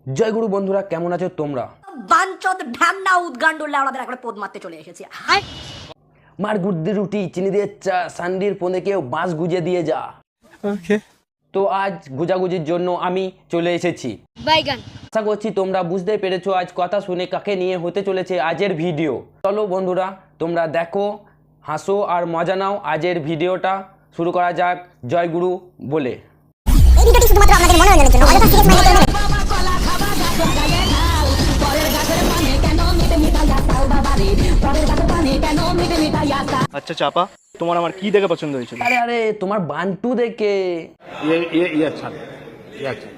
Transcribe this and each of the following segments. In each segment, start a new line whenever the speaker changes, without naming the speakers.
জয় গুরু বন্ধুরা, কেমন আছো তোমরা?
বাঞ্চদ ঢ্যামনা উদ্গান্ডুল্লা আমাদের একবার পদ মারতে চলে এসেছি।
মার গুদ্দি রুটি, চিনি দিয়ে চা, সান্ডির ফোনে কেউ বাঁশ গুজে দিয়ে যা।
ওকে।
তো আজ গুজাগুজির জন্য আমি চলে এসেছি। আশা করছি তোমরা বুঝতে পেরেছো আজ কথা শুনে কাকে নিয়ে হতে চলেছে আজের ভিডিও। চলো বন্ধুরা, তোমরা দেখো, হাসো আর মজা নাও। আজের ভিডিওটা শুরু করা যাক জয় গুরু বলে।
এই ভিডিওটি শুধুমাত্র আপনাদের মনোরঞ্জনের জন্য। অযথা সিরিয়াস মাইন্ডে নেবেন না।
আচ্ছা চাপা, তোমার আমার কি দেখে পছন্দ হয়েছিল?
আরে আরে তোমার বান্টু দেখে।
ये अच्छा है, ये अच्छा है।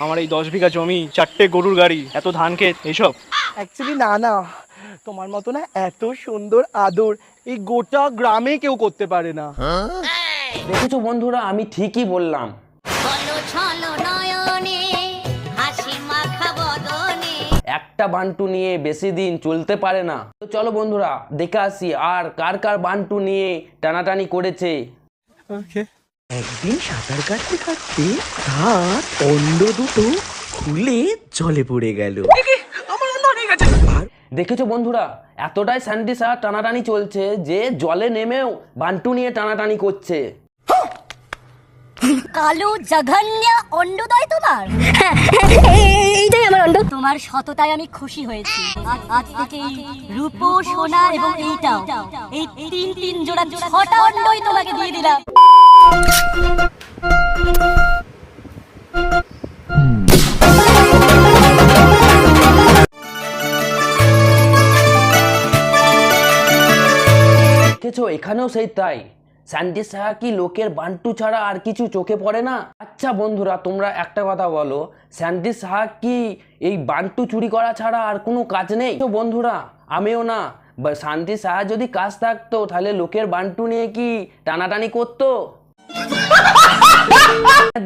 আমার এই 10 বিঘা জমি, 4টে গরুর গাড়ি, এত ধান ক্ষেত, এইসব।
অ্যাকচুয়ালি না, তোমার মতো না এত সুন্দর আদর এই গোটা গ্রামে কেউ করতে পারে না।
দেখেছো বন্ধুরা, আমি ঠিকই বললাম। একটা বান্টু নিয়ে বেশি দিন চলতে পারে না। তো চলো বন্ধুরা, দেখে আসি আর কার কার বান্টু নিয়ে টানাটানি করেছে।
ওকে।
একদিন সাঁতার কাটতে কাটতে তার অন্য দুটো খুলে জলে পড়ে গেল।
দেখেছো বন্ধুরা, এতটাই স্যান্ডি সাহা টানাটানি চলছে যে জলে নেমেও বান্টু নিয়ে টানাটানি করছে।
কালো জঘন্য অন্ডদয় তোমার। এইটাই আমার অন্ড। তোমার সততায় আমি খুশি হয়েছি। আজ থেকে রূপ, সোনা এবং এইটাও, এই তিন জোড়া 6টা অন্ডই তোমাকে দিয়ে দিলাম।
দেখেছো, এখানেও সেই তাই। স্যান্ডি সাহা কি লোকের বান্টু ছাড়া আর কিছু চোখে পড়ে না? আচ্ছা বন্ধুরা, তোমরা একটা কথা বলো, স্যান্ডি সাহা কি এই বান্টু চুরি করা ছাড়া আর কোনো কাজ নেই? তো বন্ধুরা, আমিও না, স্যান্ডি সাহা যদি কাজ থাকতো তাহলে লোকের বান্টু নিয়ে কি টানাটানি করতো?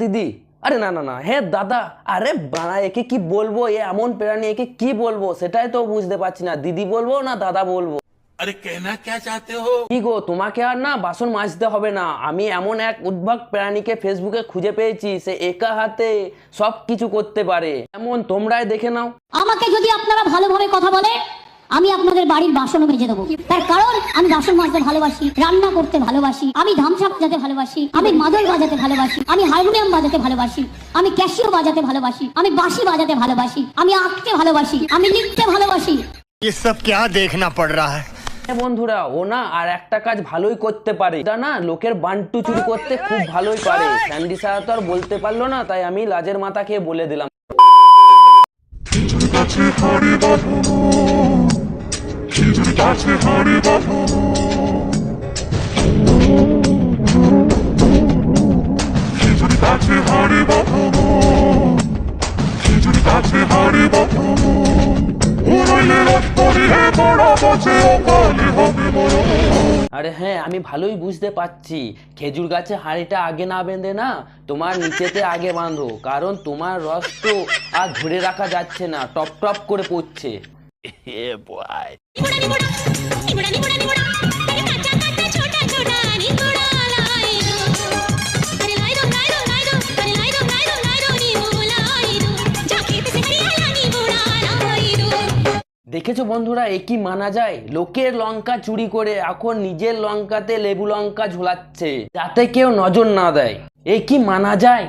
দিদি, আরে না না না, হে দাদা, আরে বাড়া, একে কি বলবো? এ এমন প্রাণী, একে কি বলবো সেটাই তো বুঝতে পারছি না। দিদি বলবো না দাদা বলবো?
अरे कहना क्या चाहते हो?
কি গো, তোমাকে আর না বাসন মাজতে হবে না। আমি এমন এক উদ্ভট প্রাণীকে ফেসবুকে খুঁজে পেয়েছি, সে একা হাতে সব কিছু করতে পারে। এমন তোমরাই দেখে নাও।
আমাকে যদি আপনারা ভালোভাবে কথা বলে আমি আপনাদের বাড়ির বাসনও মেজে দেবো। তার কারণ আমি বাসন মাজতে ভালোবাসি, রান্না করতে ভালোবাসি, আমি ধামসা বাজাতে ভালোবাসি, আমি মাদল বাজাতে ভালোবাসি, আমি হারমোনিয়াম বাজাতে ভালোবাসি, আমি ক্যাসিও বাজাতে ভালোবাসি, আমি বাঁশি বাজাতে ভালোবাসি, আমি আঁকতে ভালোবাসি, আমি লিখতে ভালোবাসি।
ये सब क्या देखना पड़ रहा है?
বন্ধুরা, ও না আর একটা কাজ ভালোই করতে পারে, এটা না লোকের বান্টু চুরি করতে খুব ভালোই পারে। স্যান্ডি সাহা তো আর বলতে পারলো না, তাই আমি লাজের মাথা খেয়ে বলে দিলাম। আরে হ্যাঁ, আমি ভালোই বুঝতে পারছি। খেজুর গাছে হাঁড়িটা আগে না বেঁধে না তোমার নিচেতে আগে বাঁধো, কারণ তোমার রস তো আর ধরে রাখা যাচ্ছে না, টপ টপ করে পড়ছে। দেখেছো বন্ধুরা, এ কি মানা যায়? লোকের লঙ্কা চুরি করে এখন নিজের লঙ্কাতে লেবু লঙ্কা ঝোলাচ্ছে যাতে কেউ নজর না দেয়। এ কি মানা যায়?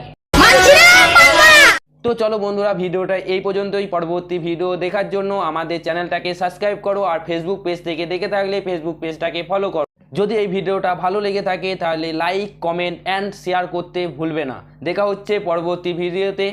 তো চলো বন্ধুরা, ভিডিওটা এই পর্যন্তই। পরবর্তী ভিডিও দেখার জন্য আমাদের চ্যানেলটাকে সাবস্ক্রাইব করো, আর ফেসবুক পেজ থেকে দেখে থাকলে ফেসবুক পেজটাকে ফলো করো। যদি এই ভিডিওটা ভালো লেগে থাকে তাহলে লাইক, কমেন্ট অ্যান্ড শেয়ার করতে ভুলবে না। দেখা হচ্ছে পরবর্তী ভিডিওতে।